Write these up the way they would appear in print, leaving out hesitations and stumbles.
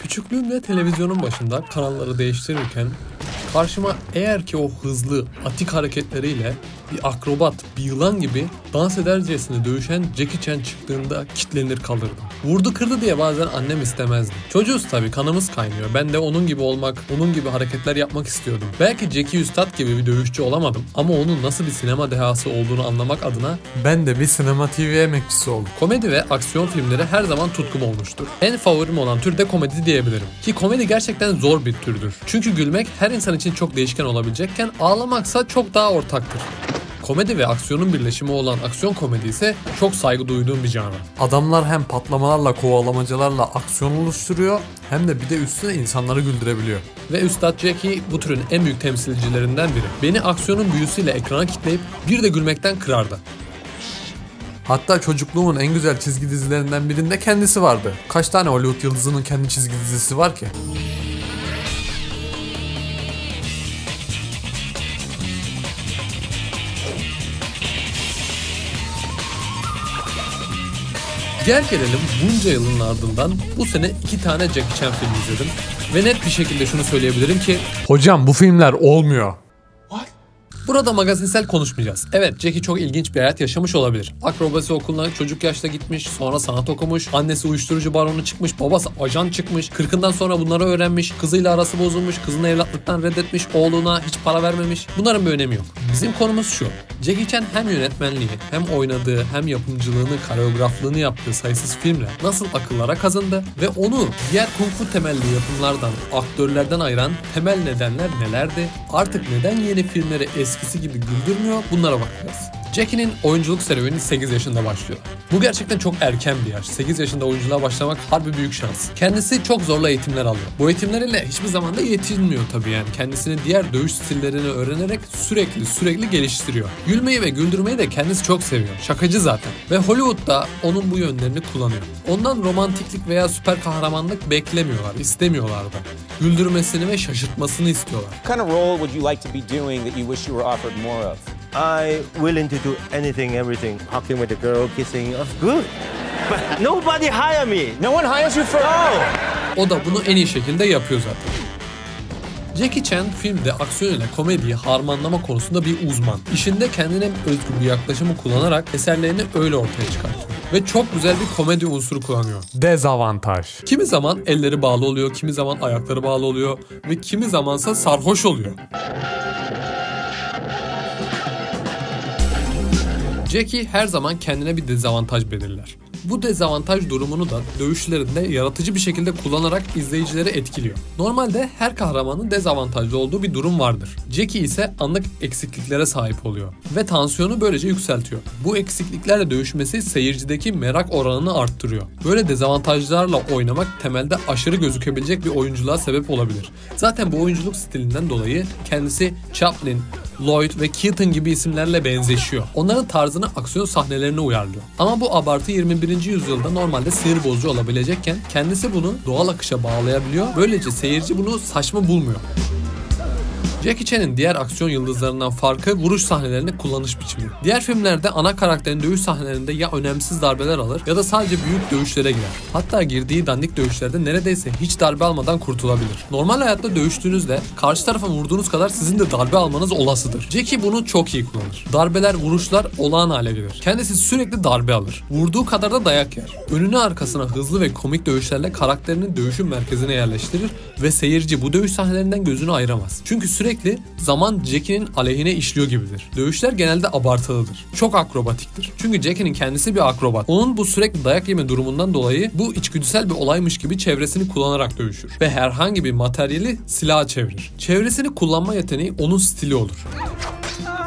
Küçüklüğümde televizyonun başında kanalları değiştirirken karşıma eğer ki o hızlı, atik hareketleriyle bir akrobat, bir yılan gibi dans edercesine dövüşen Jackie Chan çıktığında kitlenir kalırdım. Vurdu kırdı diye bazen annem istemezdi. Çocuğuz tabii, kanımız kaynıyor. Ben de onun gibi olmak, onun gibi hareketler yapmak istiyordum. Belki Jackie Üstad gibi bir dövüşçü olamadım ama onun nasıl bir sinema dehası olduğunu anlamak adına ben de bir sinema TV emekçisi oldum. Komedi ve aksiyon filmleri her zaman tutkum olmuştur. En favorim olan tür de komedi diyebilirim. Ki komedi gerçekten zor bir türdür. Çünkü gülmek her insan için çok değişken olabilecekken ağlamaksa çok daha ortaktır. Komedi ve aksiyonun birleşimi olan aksiyon komedi ise çok saygı duyduğum bir janra. Adamlar hem patlamalarla, kovalamacalarla aksiyon oluşturuyor hem de bir de üstüne insanları güldürebiliyor. Ve Üstad Jackie bu türün en büyük temsilcilerinden biri. Beni aksiyonun büyüsüyle ekrana kitleyip bir de gülmekten kırardı. Hatta çocukluğumun en güzel çizgi dizilerinden birinde kendisi vardı. Kaç tane Hollywood yıldızının kendi çizgi dizisi var ki? Gel gelelim bunca yılın ardından bu sene 2 tane Jackie Chan filmi izledim. Ve net bir şekilde şunu söyleyebilirim ki hocam bu filmler olmuyor. Burada magazinsel konuşmayacağız. Evet, Jackie çok ilginç bir hayat yaşamış olabilir. Akrobasi okuluna çocuk yaşta gitmiş, sonra sanat okumuş, annesi uyuşturucu baronu çıkmış, babası ajan çıkmış, 40'ından sonra bunları öğrenmiş, kızıyla arası bozulmuş, kızını evlatlıktan reddetmiş, oğluna hiç para vermemiş. Bunların bir önemi yok. Bizim konumuz şu: Jackie Chan hem yönetmenliği, hem oynadığı, hem yapımcılığını, koreograflığını yaptığı sayısız filmle nasıl akıllara kazındı ve onu diğer kung fu temelli yapımlardan, aktörlerden ayıran temel nedenler nelerdi? Artık neden yeni filmleri eskisi gibi güldürmüyor? Bunlara bakacağız. Jackie'nin oyunculuk serüveni 8 yaşında başlıyor. Bu gerçekten çok erken bir yaş. 8 yaşında oyunculuğa başlamak harbi büyük şans. Kendisi çok zorla eğitimler alıyor. Bu eğitimlerle hiçbir zaman da yetinmiyor tabii yani. Kendisini diğer dövüş stillerini öğrenerek sürekli geliştiriyor. Gülmeyi ve güldürmeyi de kendisi çok seviyor. Şakacı zaten. Ve Hollywood'da onun bu yönlerini kullanıyor. Ondan romantiklik veya süper kahramanlık beklemiyorlar, istemiyorlar da. Güldürmesini ve şaşırtmasını istiyorlar. What kind of role would you like to be doing that you wish you were offered more of? I willing to do anything, everything. Hugging with the girl, kissing, of good. But nobody hire me. No one hires you for... O da bunu en iyi şekilde yapıyor zaten. Jackie Chan filmde aksiyon ile komediyi harmanlama konusunda bir uzman. İşinde kendine özgü bir yaklaşımı kullanarak eserlerini öyle ortaya çıkartıyor. Ve çok güzel bir komedi unsuru kullanıyor. Dezavantaj. Kimi zaman elleri bağlı oluyor, kimi zaman ayakları bağlı oluyor ve kimi zamansa sarhoş oluyor. Jackie her zaman kendine bir dezavantaj belirler. Bu dezavantaj durumunu da dövüşlerinde yaratıcı bir şekilde kullanarak izleyicileri etkiliyor. Normalde her kahramanın dezavantajlı olduğu bir durum vardır. Jackie ise anlık eksikliklere sahip oluyor ve tansiyonu böylece yükseltiyor. Bu eksikliklerle dövüşmesi seyircideki merak oranını arttırıyor. Böyle dezavantajlarla oynamak temelde aşırı gözükebilecek bir oyunculuğa sebep olabilir. Zaten bu oyunculuk stilinden dolayı kendisi Chaplin, Lloyd ve Keaton gibi isimlerle benzeşiyor. Onların tarzını aksiyon sahnelerine uyarlıyor. Ama bu abartı 21. yüzyılda normalde sinir bozucu olabilecekken kendisi bunu doğal akışa bağlayabiliyor. Böylece seyirci bunu saçma bulmuyor. Jackie Chan'in diğer aksiyon yıldızlarından farkı vuruş sahnelerinde kullanış biçimi. Diğer filmlerde ana karakterin dövüş sahnelerinde ya önemsiz darbeler alır ya da sadece büyük dövüşlere girer. Hatta girdiği dandik dövüşlerde neredeyse hiç darbe almadan kurtulabilir. Normal hayatta dövüştüğünüzde karşı tarafa vurduğunuz kadar sizin de darbe almanız olasıdır. Jackie bunu çok iyi kullanır. Darbeler, vuruşlar olağan hale gelir. Kendisi sürekli darbe alır. Vurduğu kadar da dayak yer. Önüne arkasına hızlı ve komik dövüşlerle karakterinin dövüşün merkezine yerleştirir ve seyirci bu dövüş sahnelerinden gözünü ayıramaz. Çünkü sürekli zaman Jackie'nin aleyhine işliyor gibidir. Dövüşler genelde abartılıdır. Çok akrobatiktir. Çünkü Jackie'nin kendisi bir akrobat. Onun bu sürekli dayak yeme durumundan dolayı bu içgüdüsel bir olaymış gibi çevresini kullanarak dövüşür. Ve herhangi bir materyali silaha çevirir. Çevresini kullanma yeteneği onun stili olur.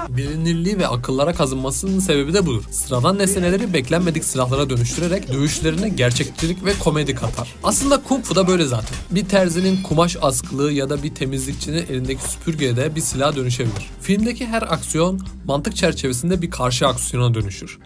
Bilinirliği ve akıllara kazınmasının sebebi de budur. Sıradan nesneleri beklenmedik silahlara dönüştürerek dövüşlerine gerçekçilik ve komedi katar. Aslında Kung Fu da böyle zaten. Bir terzinin kumaş askılığı ya da bir temizlikçinin elindeki süpürgeye bir silaha dönüşebilir. Filmdeki her aksiyon mantık çerçevesinde bir karşı aksiyona dönüşür.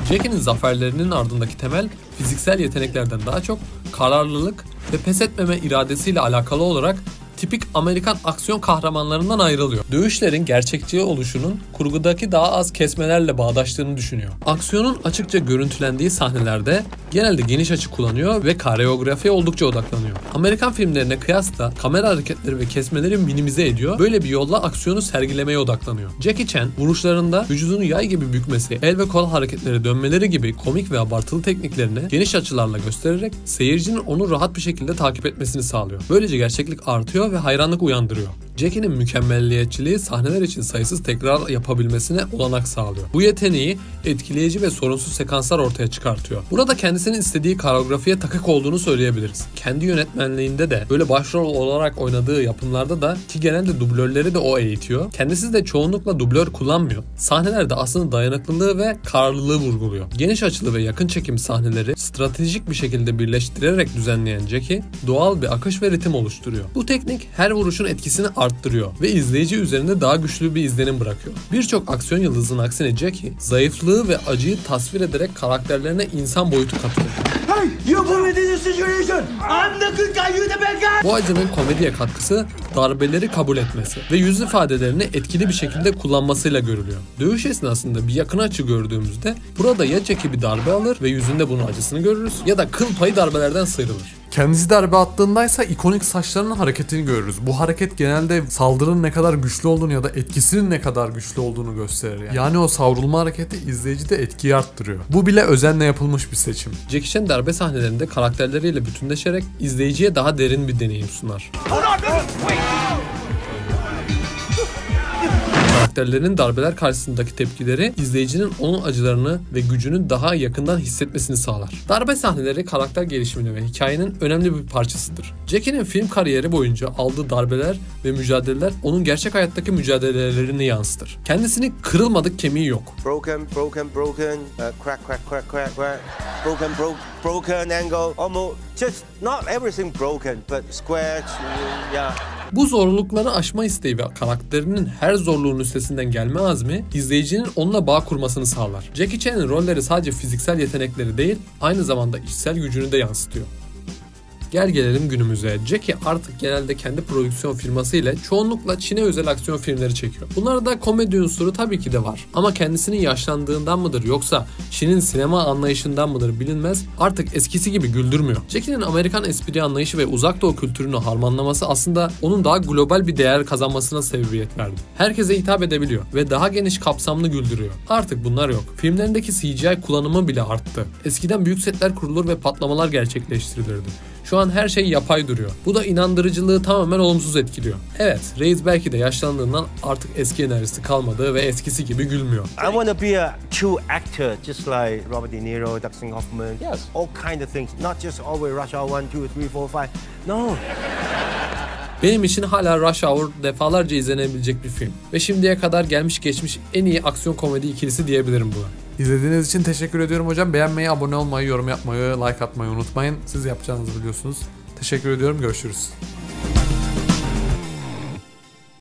Jackie'nin zaferlerinin ardındaki temel fiziksel yeteneklerden daha çok kararlılık ve pes etmeme iradesiyle alakalı olarak tipik Amerikan aksiyon kahramanlarından ayrılıyor. Dövüşlerin gerçekçi oluşunun kurgudaki daha az kesmelerle bağdaştığını düşünüyor. Aksiyonun açıkça görüntülendiği sahnelerde genelde geniş açı kullanıyor ve koreografiye oldukça odaklanıyor. Amerikan filmlerine kıyasla kamera hareketleri ve kesmeleri minimize ediyor. Böyle bir yolla aksiyonu sergilemeye odaklanıyor. Jackie Chan vuruşlarında vücudunu yay gibi bükmesi, el ve kol hareketleri dönmeleri gibi komik ve abartılı tekniklerini geniş açılarla göstererek seyircinin onu rahat bir şekilde takip etmesini sağlıyor. Böylece gerçeklik artıyor ve hayranlık uyandırıyor. Jackie'nin mükemmelliyetçiliği sahneler için sayısız tekrar yapabilmesine olanak sağlıyor. Bu yeteneği etkileyici ve sorunsuz sekanslar ortaya çıkartıyor. Burada kendisinin istediği koreografiye takık olduğunu söyleyebiliriz. Kendi yönetmenliğinde de böyle başrol olarak oynadığı yapımlarda da ki genelde dublörleri de o eğitiyor. Kendisi de çoğunlukla dublör kullanmıyor. Sahnelerde aslında dayanıklılığı ve kararlılığı vurguluyor. Geniş açılı ve yakın çekim sahneleri stratejik bir şekilde birleştirerek düzenleyen Jackie doğal bir akış ve ritim oluşturuyor. Bu teknik her vuruşun etkisini arttırıyor ve izleyici üzerinde daha güçlü bir izlenim bırakıyor. Birçok aksiyon yıldızının aksine Jackie zayıflığı ve acıyı tasvir ederek karakterlerine insan boyutu katıyor. Hey, you put me in this situation. I'm the good guy, you the bad guy. Bu acının komediye katkısı darbeleri kabul etmesi ve yüz ifadelerini etkili bir şekilde kullanmasıyla görülüyor. Dövüş esnasında bir yakın açı gördüğümüzde burada ya Jackie bir darbe alır ve yüzünde bunun acısını görürüz ya da kıl payı darbelerden sıyrılır. Kendisi darbe attığındaysa ikonik saçlarının hareketini görürüz. Bu hareket genelde saldırının ne kadar güçlü olduğunu ya da etkisinin ne kadar güçlü olduğunu gösterir. Yani o savrulma hareketi izleyicide etkiyi arttırıyor. Bu bile özenle yapılmış bir seçim. Jackie Chan darbe sahnelerinde karakterleriyle bütünleşerek izleyiciye daha derin bir deneyim sunar. Karakterlerin darbeler karşısındaki tepkileri izleyicinin onun acılarını ve gücünü daha yakından hissetmesini sağlar. Darbe sahneleri karakter gelişimini ve hikayenin önemli bir parçasıdır. Jackie'nin film kariyeri boyunca aldığı darbeler ve mücadeleler onun gerçek hayattaki mücadelelerini yansıtır. Kendisini kırılmadık kemiği yok. Broken, crack. Broken angle, almost just not everything broken, but square, yeah. Bu zorlukları aşma isteği ve karakterinin her zorluğun üstesinden gelme azmi izleyicinin onunla bağ kurmasını sağlar. Jackie Chan'ın rolleri sadece fiziksel yetenekleri değil, aynı zamanda içsel gücünü de yansıtıyor. Gel gelelim günümüze. Jackie artık genelde kendi prodüksiyon firması ile çoğunlukla Çin'e özel aksiyon filmleri çekiyor. Bunlarda komedi unsuru tabii ki de var. Ama kendisinin yaşlandığından mıdır yoksa Çin'in sinema anlayışından mıdır bilinmez, artık eskisi gibi güldürmüyor. Jackie'nin Amerikan espri anlayışı ve uzak doğu kültürünü harmanlaması aslında onun daha global bir değer kazanmasına sebebiyet verdi. Herkese hitap edebiliyor ve daha geniş kapsamlı güldürüyor. Artık bunlar yok. Filmlerindeki CGI kullanımı bile arttı. Eskiden büyük setler kurulur ve patlamalar gerçekleştirilirdi. Şu an her şey yapay duruyor. Bu da inandırıcılığı tamamen olumsuz etkiliyor. Evet, Reis belki de yaşlandığından artık eski enerjisi kalmadı ve eskisi gibi gülmüyor. I want to be a true actor, just like Robert De Niro, Dustin Hoffman. Yes. All kind of things, not just always Rush Hour 1, 2, 3, 4, 5. No. Benim için hala Rush Hour defalarca izlenebilecek bir film. Ve şimdiye kadar gelmiş geçmiş en iyi aksiyon komedi ikilisi diyebilirim buna. İzlediğiniz için teşekkür ediyorum hocam. Beğenmeyi, abone olmayı, yorum yapmayı, like atmayı unutmayın. Siz yapacağınızı biliyorsunuz. Teşekkür ediyorum. Görüşürüz.